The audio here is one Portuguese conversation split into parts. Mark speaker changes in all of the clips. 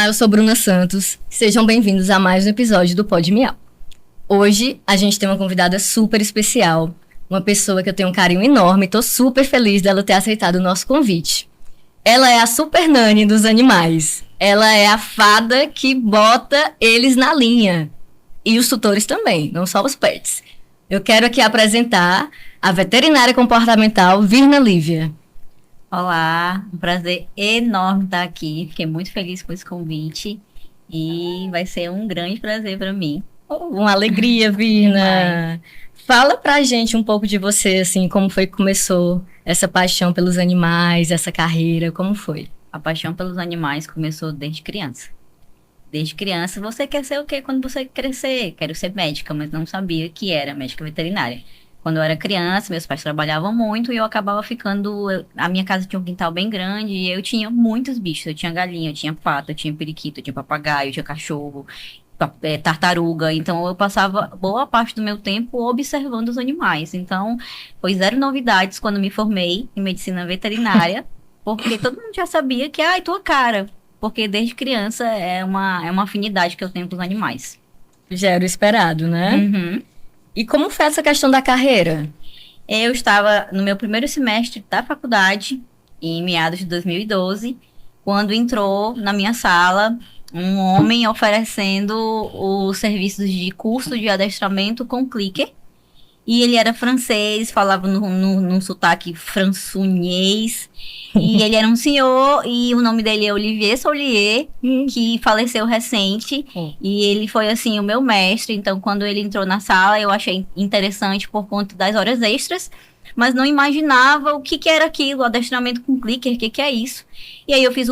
Speaker 1: Olá, eu sou Bruna Santos. Sejam bem-vindos a mais um episódio do Pod Miau. Hoje a gente tem uma convidada super especial, uma pessoa que eu tenho um carinho enorme, tô super feliz dela ter aceitado o nosso convite. Ela é a super nani dos animais. Ela é a fada que bota eles na linha. E os tutores também, não só os pets. Eu quero aqui apresentar a veterinária comportamental Virna Lívia.
Speaker 2: Olá, um prazer enorme estar aqui. Fiquei muito feliz com esse convite e vai ser um grande prazer para mim.
Speaker 1: Uma alegria, Virna. Fala pra gente um pouco de você, assim, como foi que começou essa paixão pelos animais, essa carreira, como foi?
Speaker 2: A paixão pelos animais começou desde criança. Desde criança, você quer ser o quê quando você crescer? Quero ser médica, mas não sabia que era médica veterinária. Quando eu era criança, meus pais trabalhavam muito e eu acabava ficando... A minha casa tinha um quintal bem grande e eu tinha muitos bichos. Eu tinha galinha, eu tinha pato, eu tinha periquito, eu tinha papagaio, eu tinha cachorro, tartaruga. Então, eu passava boa parte do meu tempo observando os animais. Então, foi zero novidades quando me formei em medicina veterinária, porque todo mundo já sabia que, tua cara. Porque desde criança é uma afinidade que eu tenho com os animais.
Speaker 1: Já era o esperado, né?
Speaker 2: Uhum.
Speaker 1: E como foi essa questão da carreira?
Speaker 2: Eu estava no meu primeiro semestre da faculdade, em meados de 2012, quando entrou na minha sala um homem oferecendo os serviços de curso de adestramento com clicker. E ele era francês, falava num sotaque françunhês. E ele era um senhor, e o nome dele é Olivier Solier, que faleceu recente. E ele foi, assim, o meu mestre. Então, quando ele entrou na sala, eu achei interessante por conta das horas extras. Mas não imaginava o que era aquilo, adestramento com clicker, o que é isso. E aí eu fiz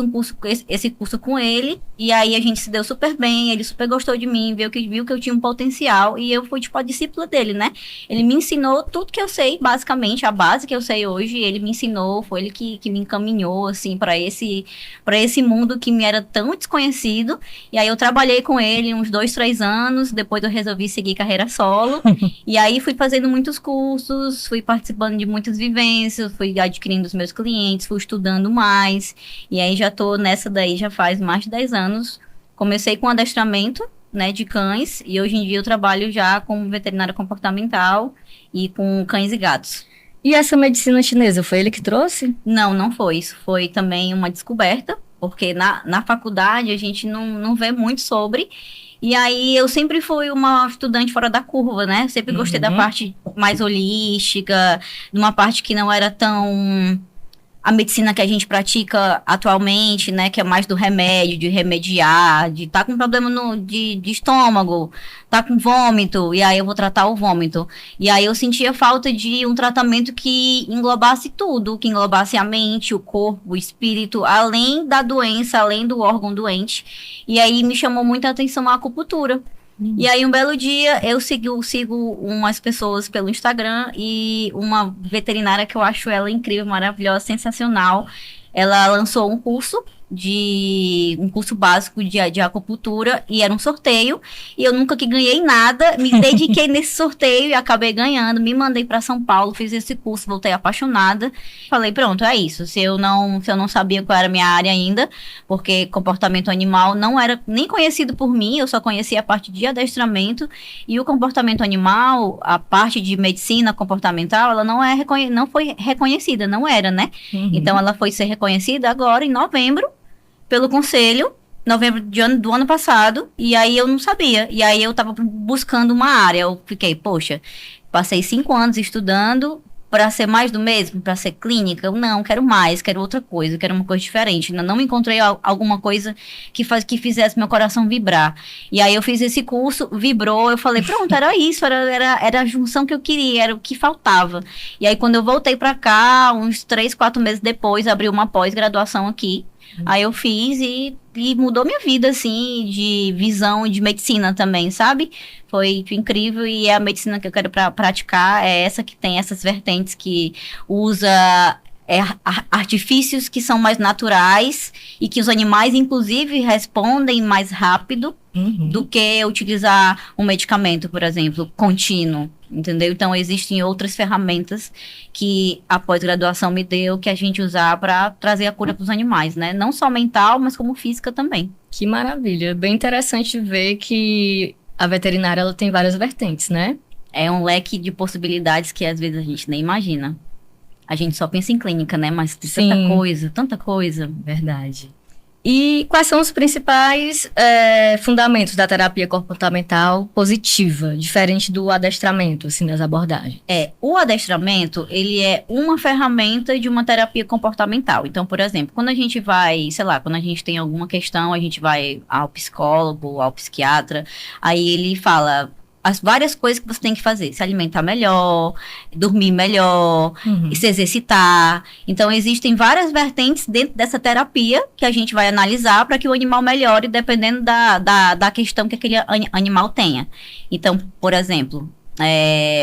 Speaker 2: esse curso com ele, e aí a gente se deu super bem, ele super gostou de mim, viu que eu tinha um potencial, e eu fui tipo a discípula dele, né? Ele me ensinou tudo que eu sei, basicamente, a base que eu sei hoje, ele me ensinou, foi ele que me encaminhou, assim, para esse mundo que me era tão desconhecido. E aí eu trabalhei com ele uns 2, 3 anos, depois eu resolvi seguir carreira solo, e aí fui fazendo muitos cursos, fui participando de muitas vivências, fui adquirindo os meus clientes, fui estudando mais, e aí já tô nessa daí já faz mais de 10 anos. Comecei com adestramento, né, de cães, e hoje em dia eu trabalho já como veterinária comportamental e com cães e gatos.
Speaker 1: E essa medicina chinesa, foi ele que trouxe?
Speaker 2: Não foi. Isso foi também uma descoberta, porque na faculdade a gente não vê muito sobre. E aí eu sempre fui uma estudante fora da curva, né? Sempre gostei da parte mais holística, de uma parte que não era tão... A medicina que a gente pratica atualmente, né, que é mais do remédio, de remediar, de tá com problema de estômago, tá com vômito, e aí eu vou tratar o vômito. E aí eu sentia falta de um tratamento que englobasse tudo, que englobasse a mente, o corpo, o espírito, além da doença, além do órgão doente. E aí me chamou muita atenção a acupuntura. E aí, um belo dia, eu sigo umas pessoas pelo Instagram e uma veterinária que eu acho ela incrível, maravilhosa, sensacional. Ela lançou um curso básico de acupuntura e era um sorteio. E eu nunca que ganhei nada, me dediquei nesse sorteio e acabei ganhando. Me mandei para São Paulo, fiz esse curso, voltei apaixonada. Falei, pronto, é isso. Se eu não sabia qual era a minha área ainda, porque comportamento animal não era nem conhecido por mim, eu só conhecia a parte de adestramento. E o comportamento animal, a parte de medicina comportamental, ela não foi reconhecida, não era, né? Então ela foi ser reconhecida agora em novembro, pelo conselho, novembro do ano passado, e aí eu não sabia. E aí eu tava buscando uma área. Eu fiquei, poxa, passei 5 anos estudando para ser mais do mesmo, para ser clínica. Eu não, quero mais, quero outra coisa, quero uma coisa diferente. Não encontrei alguma coisa que fizesse meu coração vibrar. E aí eu fiz esse curso, vibrou, eu falei, pronto, era isso, era a junção que eu queria, era o que faltava. E aí quando eu voltei para cá, uns 3, 4 meses depois, abri uma pós-graduação aqui. Aí eu fiz e mudou minha vida, assim, de visão e de medicina também, sabe? Foi incrível e a medicina que eu quero praticar é essa que tem essas vertentes que usa artifícios que são mais naturais e que os animais, inclusive, respondem mais rápido do que utilizar um medicamento, por exemplo, contínuo, entendeu? Então, existem outras ferramentas que a pós-graduação me deu que a gente usar para trazer a cura para os animais, né? Não só mental, mas como física também.
Speaker 1: Que maravilha. Bem interessante ver que a veterinária ela tem várias vertentes, né?
Speaker 2: É um leque de possibilidades que às vezes a gente nem imagina. A gente só pensa em clínica, né? Mas tem tanta coisa.
Speaker 1: Verdade. E quais são os principais fundamentos da terapia comportamental positiva, diferente do adestramento, assim, das abordagens?
Speaker 2: O adestramento, ele é uma ferramenta de uma terapia comportamental. Então, por exemplo, quando a gente vai, sei lá, quando a gente tem alguma questão, a gente vai ao psicólogo, ao psiquiatra, aí ele fala as várias coisas que você tem que fazer. Se alimentar melhor, dormir melhor, se exercitar. Então, existem várias vertentes dentro dessa terapia que a gente vai analisar para que o animal melhore, dependendo da questão que aquele animal tenha. Então, por exemplo,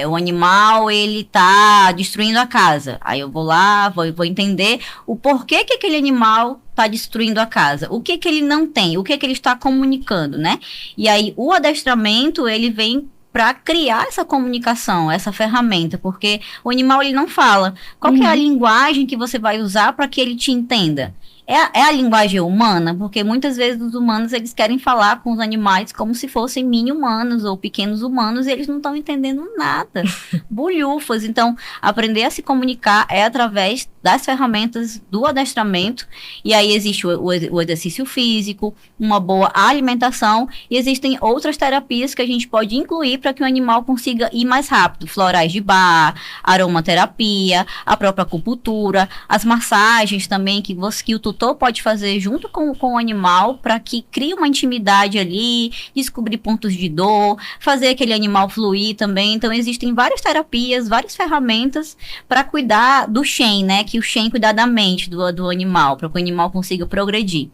Speaker 2: o animal, ele tá destruindo a casa. Aí eu vou lá, vou entender o porquê que aquele animal está destruindo a casa. O que ele não tem, o que ele está comunicando, né? E aí o adestramento, ele vem para criar essa comunicação, essa ferramenta, porque o animal, ele não fala. Qual que é a linguagem que você vai usar para que ele te entenda? É a linguagem humana, porque muitas vezes os humanos, eles querem falar com os animais como se fossem mini-humanos ou pequenos humanos, e eles não estão entendendo nada. Bulhufas. Então, aprender a se comunicar é através das ferramentas do adestramento, e aí existe o exercício físico, uma boa alimentação, e existem outras terapias que a gente pode incluir para que o animal consiga ir mais rápido. Florais de Bach, aromaterapia, a própria acupuntura, as massagens também que o tutor pode fazer junto com o animal para que crie uma intimidade ali, descobrir pontos de dor, fazer aquele animal fluir também. Então, existem várias terapias, várias ferramentas para cuidar do Shen, né? Que o Shen cuidar da mente do animal, para que o animal consiga progredir.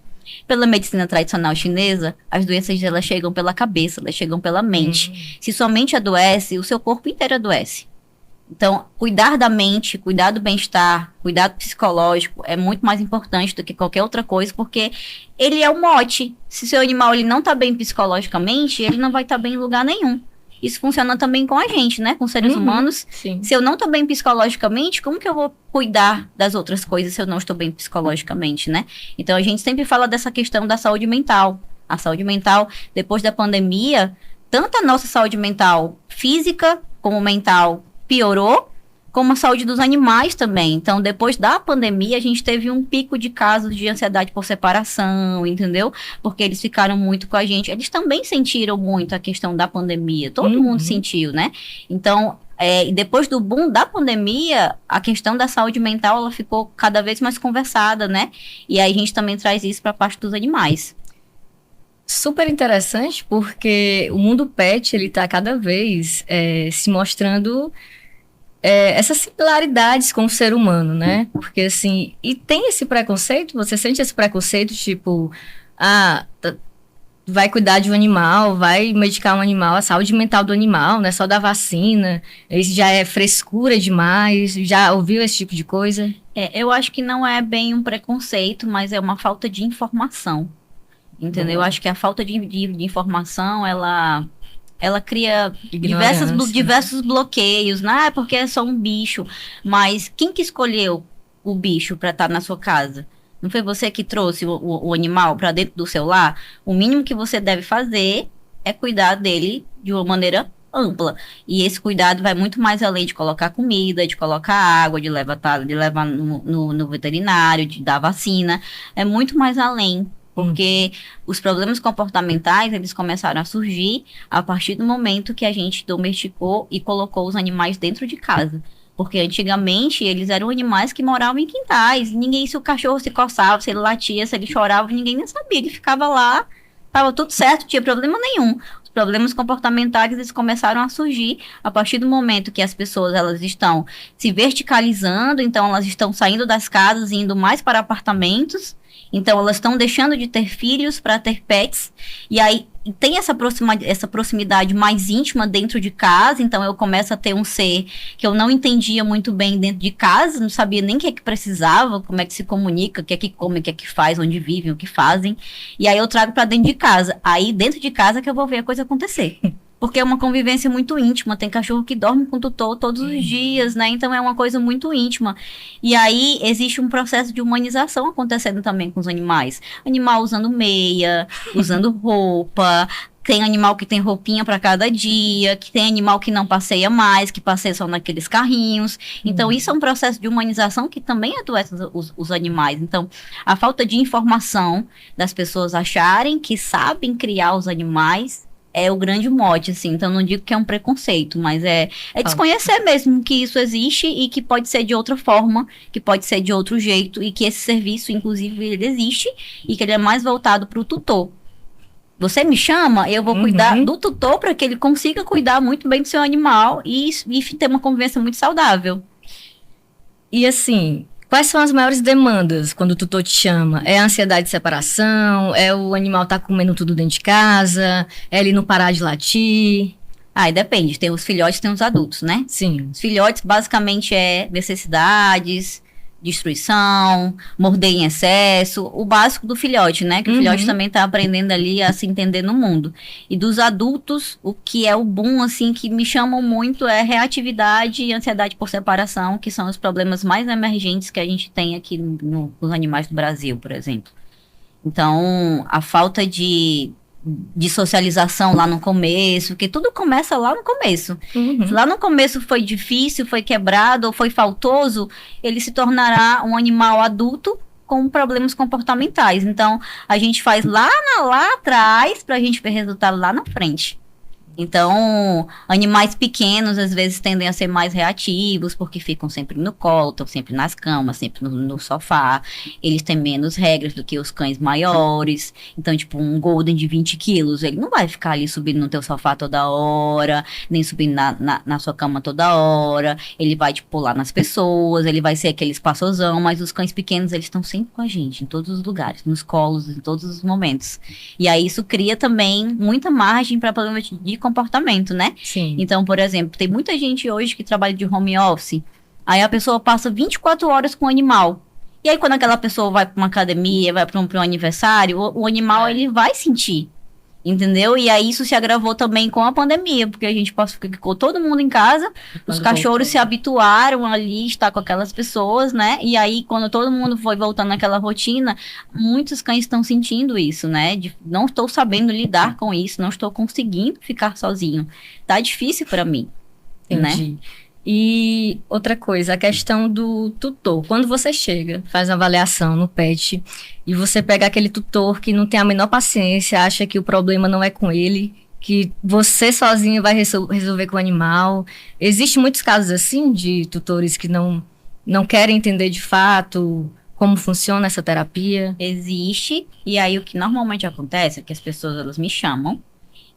Speaker 2: Pela medicina tradicional chinesa, as doenças elas chegam pela cabeça, elas chegam pela mente. Se sua mente adoece, o seu corpo inteiro adoece. Então, cuidar da mente, cuidar do bem-estar, cuidar do psicológico é muito mais importante do que qualquer outra coisa, porque ele é o mote. Se seu animal ele não está bem psicologicamente, ele não vai estar bem em lugar nenhum. Isso funciona também com a gente, né? Com seres humanos.
Speaker 1: Sim.
Speaker 2: Se eu não estou bem psicologicamente, como que eu vou cuidar das outras coisas se eu não estou bem psicologicamente, né? Então, a gente sempre fala dessa questão da saúde mental. A saúde mental, depois da pandemia, tanto a nossa saúde mental física como mental piorou, como a saúde dos animais também. Então, depois da pandemia, a gente teve um pico de casos de ansiedade por separação, entendeu? Porque eles ficaram muito com a gente. Eles também sentiram muito a questão da pandemia. Todo mundo sentiu, né? Então, depois do boom da pandemia, a questão da saúde mental, ela ficou cada vez mais conversada, né? E aí a gente também traz isso para a parte dos animais.
Speaker 1: Super interessante, porque o mundo pet, ele tá cada vez se mostrando essas similaridades com o ser humano, né? Porque, assim, e tem esse preconceito, você sente esse preconceito, tipo, vai cuidar de um animal, vai medicar um animal, a saúde mental do animal, não é só da vacina, isso já é frescura demais, já ouviu esse tipo de coisa?
Speaker 2: Eu acho que não é bem um preconceito, mas é uma falta de informação. Entendeu? Eu acho que a falta de informação, ela cria diversos bloqueios, né? Porque é só um bicho. Mas quem que escolheu o bicho para estar na sua casa? Não foi você que trouxe o animal para dentro do seu lar? O mínimo que você deve fazer é cuidar dele de uma maneira ampla. E esse cuidado vai muito mais além de colocar comida, de colocar água, de levar no veterinário, de dar vacina. É muito mais além. Porque os problemas comportamentais, eles começaram a surgir a partir do momento que a gente domesticou e colocou os animais dentro de casa. Porque antigamente, eles eram animais que moravam em quintais. Se o cachorro se coçava, se ele latia, se ele chorava, ninguém nem sabia. Ele ficava lá, estava tudo certo, não tinha problema nenhum. Os problemas comportamentais, eles começaram a surgir a partir do momento que as pessoas, elas estão se verticalizando, então elas estão saindo das casas e indo mais para apartamentos. Então, elas estão deixando de ter filhos para ter pets. E aí, tem essa proximidade mais íntima dentro de casa. Então, eu começo a ter um ser que eu não entendia muito bem dentro de casa. Não sabia nem o que é que precisava, como é que se comunica, o que é que come, o que é que faz, onde vivem, o que fazem. E aí, eu trago para dentro de casa. Aí, dentro de casa que eu vou ver a coisa acontecer. Porque é uma convivência muito íntima. Tem cachorro que dorme com o tutor todos os dias, né? Então é uma coisa muito íntima. E aí existe um processo de humanização acontecendo também com os animais. Animal usando meia, usando roupa. Tem animal que tem roupinha para cada dia, que tem animal que não passeia mais, que passeia só naqueles carrinhos. Então, isso é um processo de humanização que também adoece os animais. Então, a falta de informação das pessoas acharem que sabem criar os animais é o grande mote, assim. Então, não digo que é um preconceito, mas é desconhecer mesmo que isso existe e que pode ser de outra forma, que pode ser de outro jeito, e que esse serviço, inclusive, ele existe e que ele é mais voltado para o tutor. Você me chama, eu vou cuidar do tutor para que ele consiga cuidar muito bem do seu animal e ter uma convivência muito saudável.
Speaker 1: E assim, quais são as maiores demandas quando o tutor te chama? É a ansiedade de separação? É o animal tá comendo tudo dentro de casa? É ele não parar de latir?
Speaker 2: Ah, depende. Tem os filhotes, tem os adultos, né?
Speaker 1: Sim.
Speaker 2: Os filhotes basicamente é necessidades, destruição, morder em excesso, o básico do filhote, né? Que o filhote também tá aprendendo ali a se entender no mundo. E dos adultos, o que é o boom, assim, que me chamam muito é reatividade e ansiedade por separação, que são os problemas mais emergentes que a gente tem aqui nos animais do Brasil, por exemplo. Então, a falta de socialização lá no começo, porque tudo começa lá no começo. Se lá no começo foi difícil, foi quebrado ou foi faltoso, ele se tornará um animal adulto com problemas comportamentais. Então, a gente faz lá atrás para a gente ver resultado lá na frente. Então, animais pequenos às vezes tendem a ser mais reativos, porque ficam sempre no colo, estão sempre nas camas, sempre no sofá. Eles têm menos regras do que os cães maiores. Então, tipo, um Golden de 20 quilos, ele não vai ficar ali subindo no teu sofá toda hora, nem subindo na sua cama toda hora. Ele vai, tipo, pular nas pessoas, ele vai ser aquele espaçosão, mas os cães pequenos, eles estão sempre com a gente, em todos os lugares, nos colos, em todos os momentos. E aí, isso cria também muita margem para problemas de comportamento, né?
Speaker 1: Sim.
Speaker 2: Então, por exemplo, tem muita gente hoje que trabalha de home office, aí a pessoa passa 24 horas com o animal. E aí, quando aquela pessoa vai para uma academia, vai para um aniversário, o animal, ele vai sentir, entendeu? E aí, isso se agravou também com a pandemia, porque a gente ficou todo mundo em casa, os cachorros se habituaram ali, estar com aquelas pessoas, né? E aí, quando todo mundo foi voltando naquela rotina, muitos cães estão sentindo isso, né? Não estou sabendo lidar com isso, não estou conseguindo ficar sozinho. Tá difícil para mim,
Speaker 1: Entendi.
Speaker 2: né?
Speaker 1: E outra coisa, a questão do tutor. Quando você chega, faz uma avaliação no pet e você pega aquele tutor que não tem a menor paciência, acha que o problema não é com ele, que você sozinho vai resolver com o animal. Existem muitos casos assim de tutores que não querem entender de fato como funciona essa terapia.
Speaker 2: Existe, e aí o que normalmente acontece é que as pessoas, elas me chamam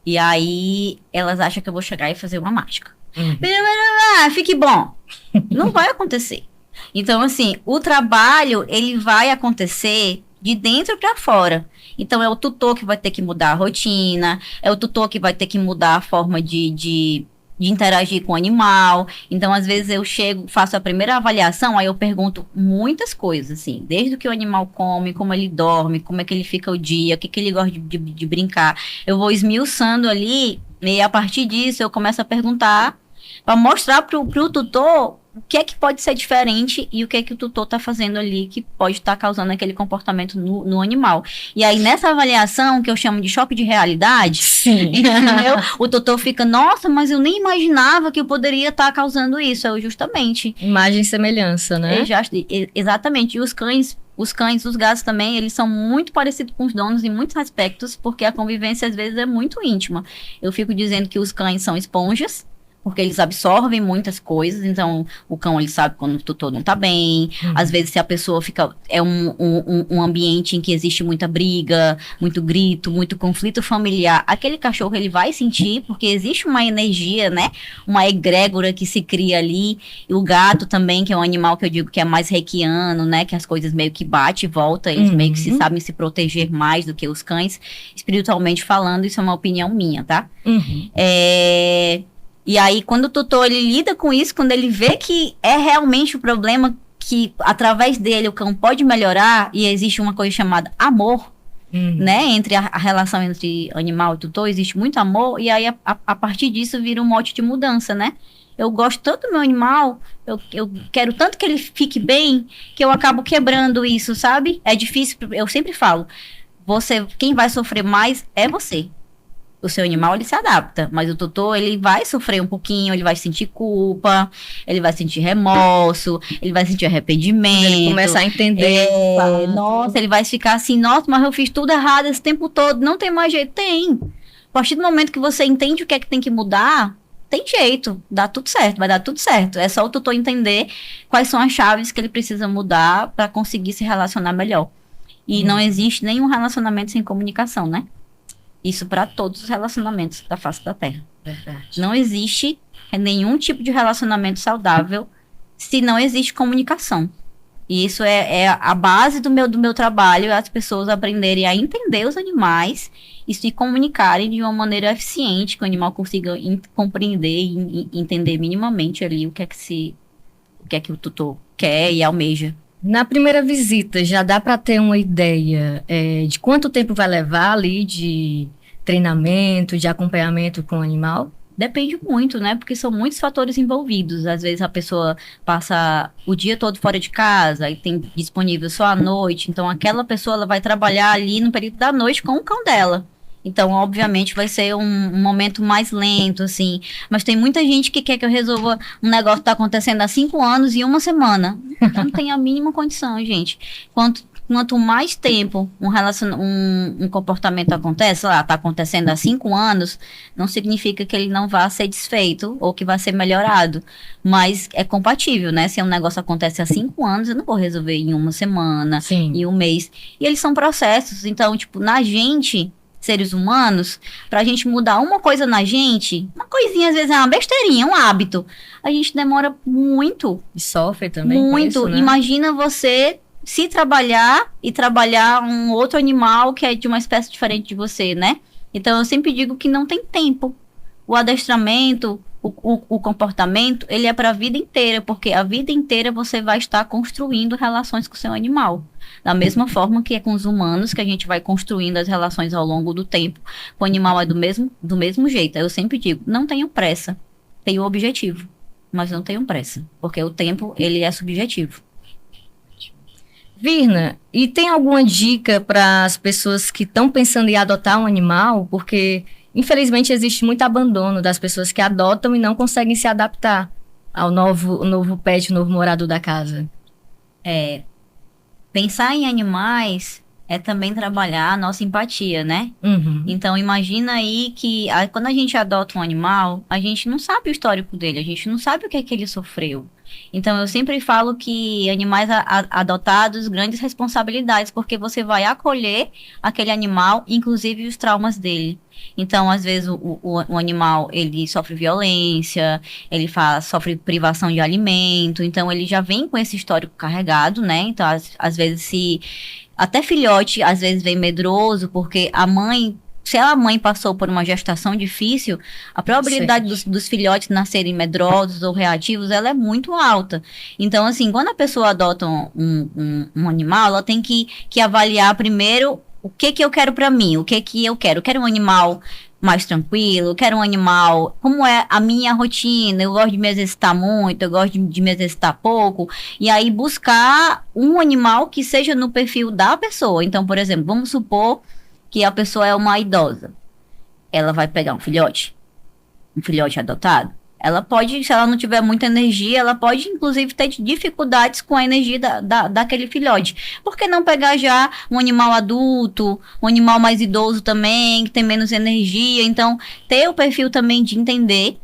Speaker 2: e aí elas acham que eu vou chegar e fazer uma mágica. Fique bom. Não vai acontecer. Então, assim, o trabalho, ele vai acontecer de dentro para fora. Então, é o tutor que vai ter que mudar a rotina, é o tutor que vai ter que mudar a forma de interagir com o animal. Então, às vezes, eu chego, faço a primeira avaliação, aí eu pergunto muitas coisas, assim, desde o que o animal come, como ele dorme, como é que ele fica o dia, o que ele gosta de brincar. Eu vou esmiuçando ali, e a partir disso, eu começo a perguntar para mostrar pro tutor o que é que pode ser diferente e o que é que o tutor está fazendo ali que pode estar causando aquele comportamento no animal. E aí, nessa avaliação, que eu chamo de choque de realidade, entendeu? O tutor fica, nossa, mas eu nem imaginava que eu poderia estar causando isso. Eu, justamente.
Speaker 1: Imagem e semelhança, né?
Speaker 2: Exatamente. E os cães, os gatos também, eles são muito parecidos com os donos em muitos aspectos, porque a convivência, às vezes, é muito íntima. Eu fico dizendo que os cães são esponjas, porque eles absorvem muitas coisas, então o cão ele sabe quando o tutor não tá bem, às vezes se a pessoa fica, é um ambiente em que existe muita briga, muito grito, muito conflito familiar, aquele cachorro ele vai sentir, porque existe uma energia, né, uma egrégora que se cria ali, e o gato também, que é um animal que eu digo que é mais reikiano, né, que as coisas meio que bate e volta, eles meio que sabem se proteger mais do que os cães, espiritualmente falando, isso é uma opinião minha, tá? E aí, quando o tutor ele lida com isso, quando ele vê que é realmente o problema, que através dele o cão pode melhorar, e existe uma coisa chamada amor, né? Entre a relação entre animal e tutor, existe muito amor, e aí a partir disso vira um mote de mudança, né? Eu gosto tanto do meu animal, eu quero tanto que ele fique bem, que eu acabo quebrando isso, sabe? É difícil, eu sempre falo, quem vai sofrer mais é você. O seu animal, ele se adapta, mas o tutor, ele vai sofrer um pouquinho, ele vai sentir culpa, ele vai sentir remorso, ele vai sentir arrependimento.
Speaker 1: Ele começar a entender.
Speaker 2: Nossa, ele vai ficar assim, nossa, mas eu fiz tudo errado esse tempo todo, não tem mais jeito. Tem. A partir do momento que você entende o que é que tem que mudar, tem jeito, dá tudo certo, vai dar tudo certo. É só o tutor entender quais são as chaves que ele precisa mudar para conseguir se relacionar melhor. E não existe nenhum relacionamento sem comunicação, né? Isso para todos os relacionamentos da face da Terra.
Speaker 1: Verdade.
Speaker 2: Não existe nenhum tipo de relacionamento saudável se não existe comunicação. E isso é a base do meu trabalho, as pessoas aprenderem a entender os animais e se comunicarem de uma maneira eficiente, que o animal consiga compreender e entender minimamente ali o que é que o tutor quer e almeja.
Speaker 1: Na primeira visita, já dá para ter uma ideia de quanto tempo vai levar ali de treinamento, de acompanhamento com o animal?
Speaker 2: Depende muito, né? Porque são muitos fatores envolvidos. Às vezes a pessoa passa o dia todo fora de casa e tem disponível só à noite. Então aquela pessoa ela vai trabalhar ali no período da noite com o cão dela. Então, obviamente, vai ser um momento mais lento, assim. Mas tem muita gente que quer que eu resolva um negócio que tá acontecendo há 5 anos em uma semana. Não tem a mínima condição, gente. Quanto mais tempo um comportamento acontece, sei lá, tá acontecendo há 5 anos, não significa que ele não vá ser desfeito ou que vai ser melhorado. Mas é compatível, né? Se um negócio acontece há 5 anos, eu não vou resolver em uma semana, em um mês. E eles são processos. Então, tipo, na gente, seres humanos, pra gente mudar uma coisa na gente, uma coisinha, às vezes é uma besteirinha, um hábito, a gente demora muito.
Speaker 1: E sofre também
Speaker 2: muito.
Speaker 1: com isso, né?
Speaker 2: Imagina você se trabalhar e trabalhar um outro animal que é de uma espécie diferente de você, né? Então eu sempre digo que não tem tempo. O adestramento, o comportamento, ele é para a vida inteira, porque a vida inteira você vai estar construindo relações com o seu animal. Da mesma forma que é com os humanos, que a gente vai construindo as relações ao longo do tempo. O animal é do mesmo jeito. Eu sempre digo, não tenham pressa. Tenham objetivo, mas não tenham pressa. Porque o tempo, ele é subjetivo.
Speaker 1: Virna, e tem alguma dica para as pessoas que estão pensando em adotar um animal? Porque, infelizmente, existe muito abandono das pessoas que adotam e não conseguem se adaptar ao novo pet, o novo morador da casa.
Speaker 2: Pensar em animais é também trabalhar a nossa empatia, né? Então, imagina aí que quando a gente adota um animal, a gente não sabe o histórico dele, a gente não sabe o que é que ele sofreu. Então, eu sempre falo que animais adotados, grandes responsabilidades, porque você vai acolher aquele animal, inclusive os traumas dele. Então, às vezes, o animal, ele sofre violência, ele sofre privação de alimento, então ele já vem com esse histórico carregado, né? Então, às vezes, até filhote, às vezes, vem medroso, porque se a mãe passou por uma gestação difícil, a probabilidade dos filhotes nascerem medrosos ou reativos, ela é muito alta. Então, assim, quando a pessoa adota um animal, ela tem que avaliar primeiro o que eu quero para mim, o que eu quero. Eu quero um animal mais tranquilo, eu quero um animal, como é a minha rotina, eu gosto de me exercitar muito, eu gosto de me exercitar pouco, e aí buscar um animal que seja no perfil da pessoa. Então, por exemplo, vamos supor que a pessoa é uma idosa. Ela vai pegar um filhote adotado. Ela pode, se ela não tiver muita energia, ela pode, inclusive, ter dificuldades com a energia daquele filhote. Por que não pegar já um animal adulto, um animal mais idoso também, que tem menos energia? Então, ter o perfil também de entender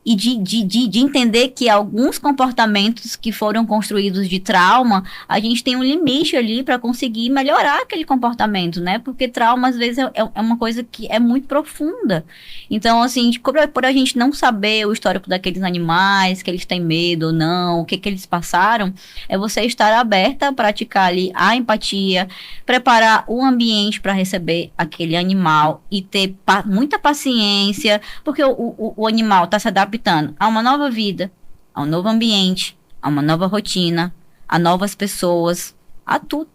Speaker 2: e de entender que alguns comportamentos que foram construídos de trauma, a gente tem um limite ali para conseguir melhorar aquele comportamento, né? Porque trauma, às vezes, é uma coisa que é muito profunda. Então, assim, por a gente não saber o histórico daqueles animais, que eles têm medo ou não, o que eles passaram, é você estar aberta a praticar ali a empatia, preparar o ambiente para receber aquele animal e ter muita paciência, porque o animal está se adaptando a uma nova vida, a um novo ambiente, a uma nova rotina, a novas pessoas,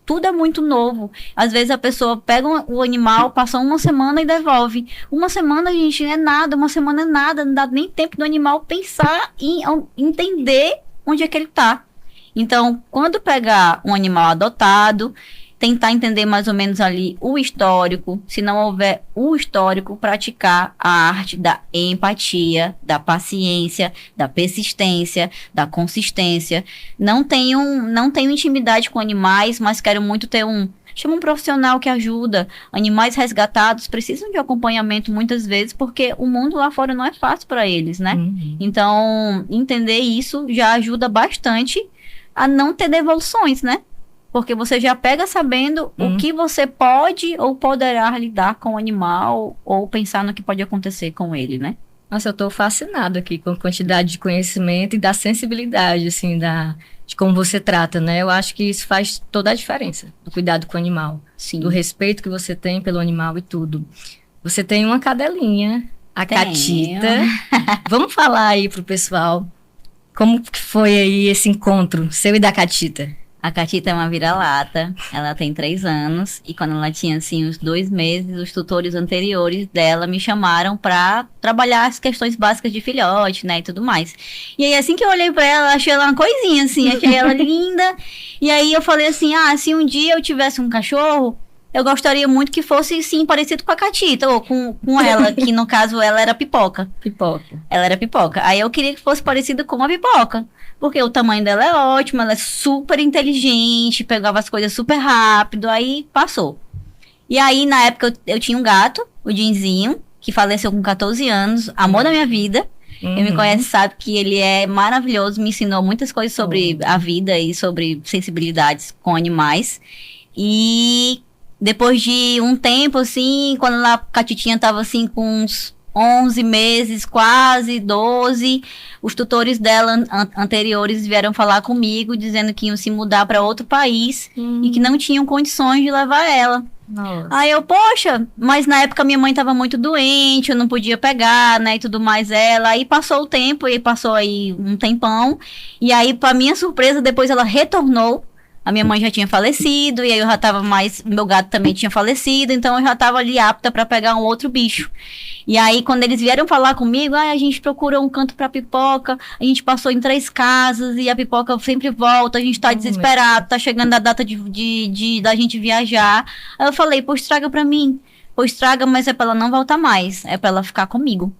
Speaker 2: tudo é muito novo. Às vezes a pessoa pega o animal, passa uma semana e devolve. Uma semana, gente, é nada, uma semana é nada, não dá nem tempo do animal pensar e entender onde é que ele está. Então, quando pegar um animal adotado, tentar entender mais ou menos ali o histórico, se não houver o histórico, praticar a arte da empatia, da paciência, da persistência, da consistência. Não tenho intimidade com animais, mas quero muito ter chama um profissional que ajuda. Animais resgatados precisam de acompanhamento muitas vezes, porque o mundo lá fora não é fácil para eles, né? Então, entender isso já ajuda bastante a não ter devoluções, né? Porque você já pega sabendo o que você pode ou poderá lidar com o animal ou pensar no que pode acontecer com ele, né?
Speaker 1: Nossa, eu tô fascinada aqui com a quantidade de conhecimento e da sensibilidade, assim, de como você trata, né? Eu acho que isso faz toda a diferença, do cuidado com o animal.
Speaker 2: Sim.
Speaker 1: Do respeito que você tem pelo animal e tudo. Você tem uma cadelinha, a Catita. Vamos falar aí pro pessoal como que foi aí esse encontro seu e da Catita.
Speaker 2: A Catita é uma vira-lata, ela tem 3 anos, e quando ela tinha, assim, uns 2 meses, os tutores anteriores dela me chamaram pra trabalhar as questões básicas de filhote, né, e tudo mais. E aí, assim que eu olhei pra ela, achei ela uma coisinha, assim, achei ela linda, e aí eu falei assim, se um dia eu tivesse um cachorro, eu gostaria muito que fosse, sim, parecido com a Catita, ou com ela, que no caso ela era Pipoca.
Speaker 1: Pipoca.
Speaker 2: Ela era Pipoca. Aí eu queria que fosse parecido com a Pipoca. Porque o tamanho dela é ótimo, ela é super inteligente, pegava as coisas super rápido, aí passou. E aí, na época, eu tinha um gato, o Dinzinho, que faleceu com 14 anos, amor da minha vida. Quem me conhece sabe que ele é maravilhoso, me ensinou muitas coisas sobre a vida e sobre sensibilidades com animais. E depois de um tempo, assim, quando a Catitinha tava, assim, com uns 11 meses, quase 12, os tutores dela anteriores vieram falar comigo, dizendo que iam se mudar para outro país e que não tinham condições de levar ela.
Speaker 1: Nossa.
Speaker 2: Aí eu, poxa, mas na época minha mãe estava muito doente, eu não podia pegar, né, e tudo mais ela. Aí passou o tempo, e passou aí um tempão, e aí, para minha surpresa, depois ela retornou. A minha mãe já tinha falecido, e aí eu já tava meu gato também tinha falecido, então eu já tava ali apta para pegar um outro bicho. E aí, quando eles vieram falar comigo, a gente procurou um canto pra Pipoca, a gente passou em 3 casas, e a Pipoca sempre volta, a gente tá desesperado, tá chegando a data da gente viajar. Aí eu falei, pois traga pra mim. Pois traga, mas é pra ela não voltar mais, é pra ela ficar comigo.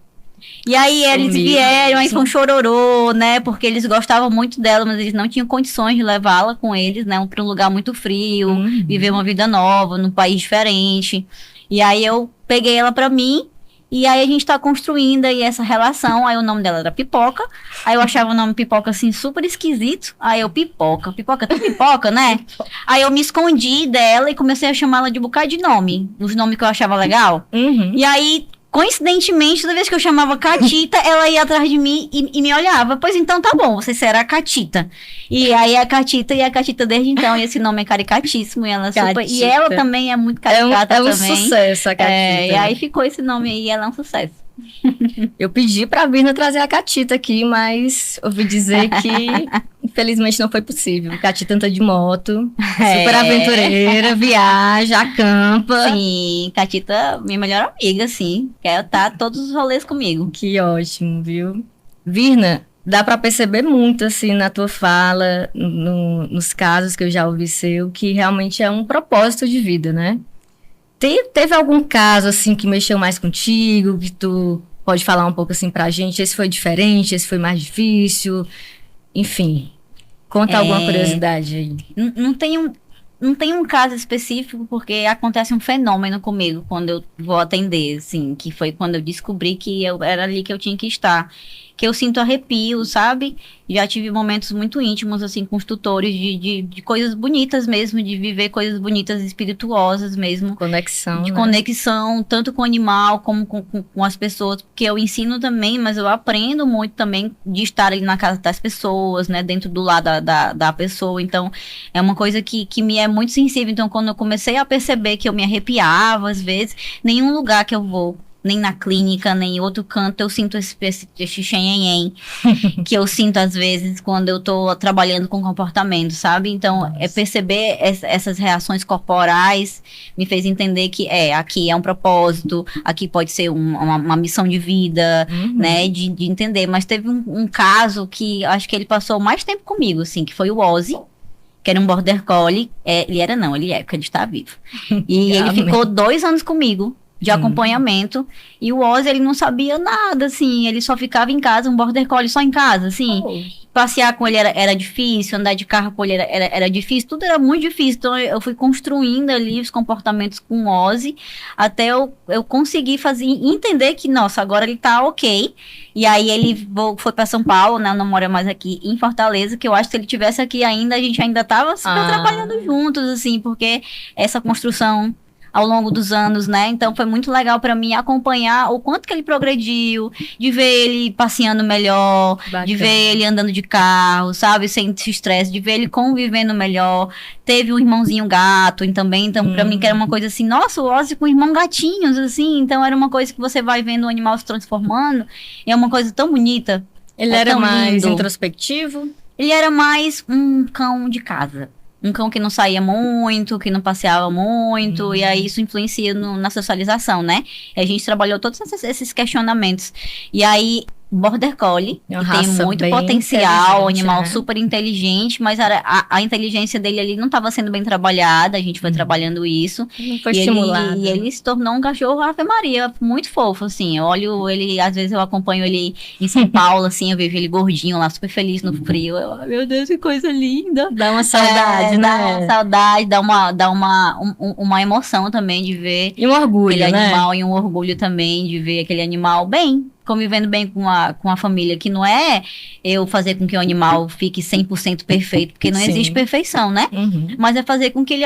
Speaker 2: E aí eles vieram, aí foi um chororô, né? Porque eles gostavam muito dela, mas eles não tinham condições de levá-la com eles, né? Para um lugar muito frio, viver uma vida nova, num país diferente. E aí eu peguei ela pra mim, e aí a gente tá construindo aí essa relação. Aí o nome dela era Pipoca. Aí eu achava o nome Pipoca, assim, super esquisito. Aí eu, Pipoca tem Pipoca, né? Aí eu me escondi dela e comecei a chamá-la de um bocado de nome. Os nomes que eu achava legal. E aí, coincidentemente, toda vez que eu chamava Catita, ela ia atrás de mim e me olhava. Pois então tá bom, você será a Catita. E aí a Catita desde então, e esse nome é caricatíssimo. E ela, e ela também é muito caricata também.
Speaker 1: É um sucesso a Catita.
Speaker 2: E aí ficou esse nome aí, e ela é um sucesso.
Speaker 1: Eu pedi pra Virna trazer a Catita aqui, mas ouvi dizer que infelizmente não foi possível. Catita anda de moto, super aventureira, viaja, acampa.
Speaker 2: Sim, Catita, minha melhor amiga, sim. Quer estar todos os rolês comigo.
Speaker 1: Que ótimo, viu? Virna, dá pra perceber muito, assim, na tua fala, nos casos que eu já ouvi seu, que realmente é um propósito de vida, né? Teve algum caso, assim, que mexeu mais contigo, que tu pode falar um pouco, assim, pra gente? Esse foi diferente, esse foi mais difícil? Enfim, conta alguma curiosidade aí.
Speaker 2: Não tem um caso específico, porque acontece um fenômeno comigo quando eu vou atender, assim, que foi quando eu descobri que era ali que eu tinha que estar. que eu sinto arrepio, sabe? Já tive momentos muito íntimos, assim, com os tutores de coisas bonitas mesmo, de viver coisas bonitas, espirituosas mesmo.
Speaker 1: Conexão,
Speaker 2: De
Speaker 1: né?
Speaker 2: conexão, tanto com o animal como com as pessoas, porque eu ensino também, mas eu aprendo muito também de estar ali na casa das pessoas, né, dentro do lado da pessoa, então é uma coisa que me é muito sensível, então quando eu comecei a perceber que eu me arrepiava, às vezes, nenhum lugar que eu vou, nem na clínica, nem em outro canto, eu sinto esse xenhenhen que eu sinto às vezes quando eu tô trabalhando com comportamento, sabe? Então, é perceber essas reações corporais me fez entender que aqui é um propósito, aqui pode ser uma missão de vida, né? De entender. Mas teve um caso que acho que ele passou mais tempo comigo, assim, que foi o Ozzy. Que era um border collie. Ele era não, ele é, porque ele está vivo. E ele ficou 2 anos comigo de acompanhamento, e o Ozzy, ele não sabia nada, assim, ele só ficava em casa, um border collie só em casa, assim, passear com ele era difícil, andar de carro com ele era difícil, tudo era muito difícil, então eu fui construindo ali os comportamentos com o Ozzy, até eu conseguir entender que, nossa, agora ele tá ok, e aí ele foi pra São Paulo, né, não mora mais aqui em Fortaleza, que eu acho que se ele tivesse aqui ainda, a gente ainda tava super trabalhando juntos, assim, porque essa construção ao longo dos anos, né? Então foi muito legal para mim acompanhar o quanto que ele progrediu, de ver ele passeando melhor, bacana, de ver ele andando de carro, sabe, sem estresse, de ver ele convivendo melhor. Teve um irmãozinho gato também, então para mim que era uma coisa assim, nossa, o Ozzy com irmão gatinhos, assim, então era uma coisa que você vai vendo o animal se transformando, e é uma coisa tão bonita.
Speaker 1: Ele era mais introspectivo?
Speaker 2: Ele era mais um cão de casa. Um cão que não saía muito, que não passeava muito, e aí isso influencia na socialização, né? E a gente trabalhou todos esses questionamentos. E aí, Border Collie, que tem muito potencial, um animal super inteligente, mas a inteligência dele ali não estava sendo bem trabalhada, a gente foi trabalhando isso.
Speaker 1: Não foi estimulado.
Speaker 2: E ele se tornou um cachorro Ave Maria, muito fofo, assim. Eu olho ele, às vezes eu acompanho ele em São Paulo, assim, eu vejo ele gordinho lá, super feliz no frio. Meu Deus, que coisa linda.
Speaker 1: Dá uma saudade, né?
Speaker 2: Dá uma saudade, dá uma emoção também de ver.
Speaker 1: E um orgulho,
Speaker 2: aquele
Speaker 1: né?
Speaker 2: animal, e um orgulho também de ver aquele animal bem, convivendo bem com a família, que não é eu fazer com que o animal fique 100% perfeito, porque não existe perfeição, né? Mas é fazer com que ele,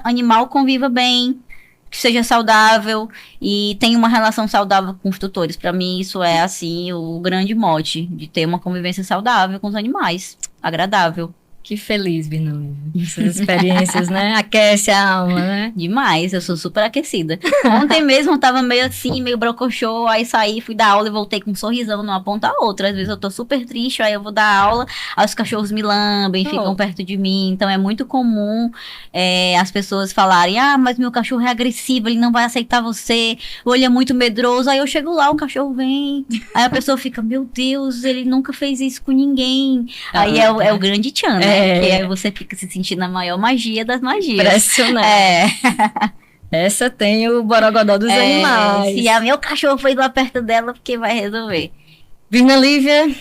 Speaker 2: animal conviva bem, que seja saudável e tenha uma relação saudável com os tutores. Para mim, isso é, assim, o grande mote, de ter uma convivência saudável com os animais, agradável.
Speaker 1: Que feliz, Binômio. Essas experiências, né? Aquece a alma, né?
Speaker 2: Demais, eu sou super aquecida. Ontem mesmo eu tava meio assim, meio brocochô, aí saí, fui dar aula e voltei com um sorrisão numa ponta a outra. Às vezes eu tô super triste, aí eu vou dar aula, aí os cachorros me lambem, ficam perto de mim. Então é muito comum as pessoas falarem, mas meu cachorro é agressivo, ele não vai aceitar você, ou ele é muito medroso. Aí eu chego lá, o cachorro vem, aí a pessoa fica, meu Deus, ele nunca fez isso com ninguém. Aí é o grande tchan, né? Que aí você fica se sentindo a maior magia das magias.
Speaker 1: Impressionante. Essa tem o borogodó dos animais.
Speaker 2: Se a meu cachorro foi lá perto dela, porque vai resolver.
Speaker 1: Virna Lívia,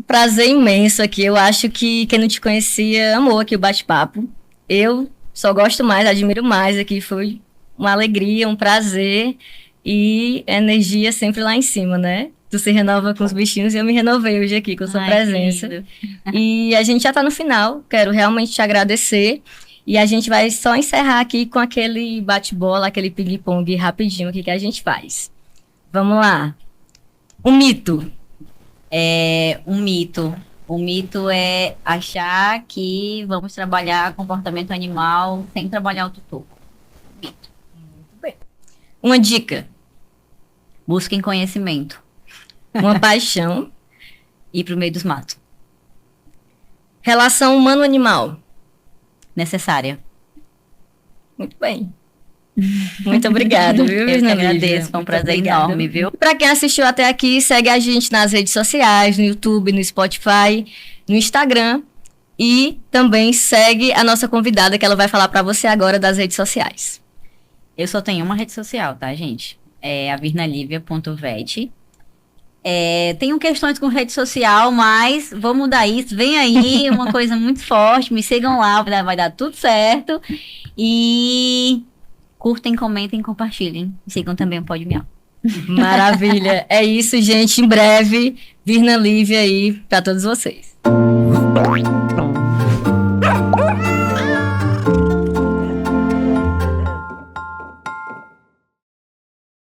Speaker 1: prazer imenso aqui. Eu acho que quem não te conhecia amou aqui o bate-papo. Eu só gosto mais, admiro mais aqui. Foi uma alegria, um prazer e energia sempre lá em cima, né? Tu se renova com os bichinhos e eu me renovei hoje aqui com a sua presença. E a gente já tá no final, quero realmente te agradecer. E a gente vai só encerrar aqui com aquele bate-bola, aquele ping-pong rapidinho aqui que a gente faz. Vamos lá. Um mito.
Speaker 2: Um mito. O mito é achar que vamos trabalhar comportamento animal sem trabalhar o tutor. Mito.
Speaker 1: Muito bem. Uma dica.
Speaker 2: Busquem conhecimento.
Speaker 1: Uma paixão.
Speaker 2: Ir pro meio dos matos.
Speaker 1: Relação humano-animal.
Speaker 2: Necessária.
Speaker 1: Muito bem. Muito obrigada, viu?
Speaker 2: Eu que agradeço, foi um prazer enorme, viu?
Speaker 1: Para quem assistiu até aqui, segue a gente nas redes sociais, no YouTube, no Spotify, no Instagram. E também segue a nossa convidada, que ela vai falar para você agora das redes sociais.
Speaker 2: Eu só tenho uma rede social, tá, gente? É a virnalivia.vet. Tenho questões com rede social, mas vou mudar isso. Vem aí, uma coisa muito forte. Me sigam lá, vai dar tudo certo. E curtem, comentem, compartilhem. Sigam também o Pode Miau.
Speaker 1: Maravilha. É isso, gente. Em breve Virna Lívia aí para todos vocês.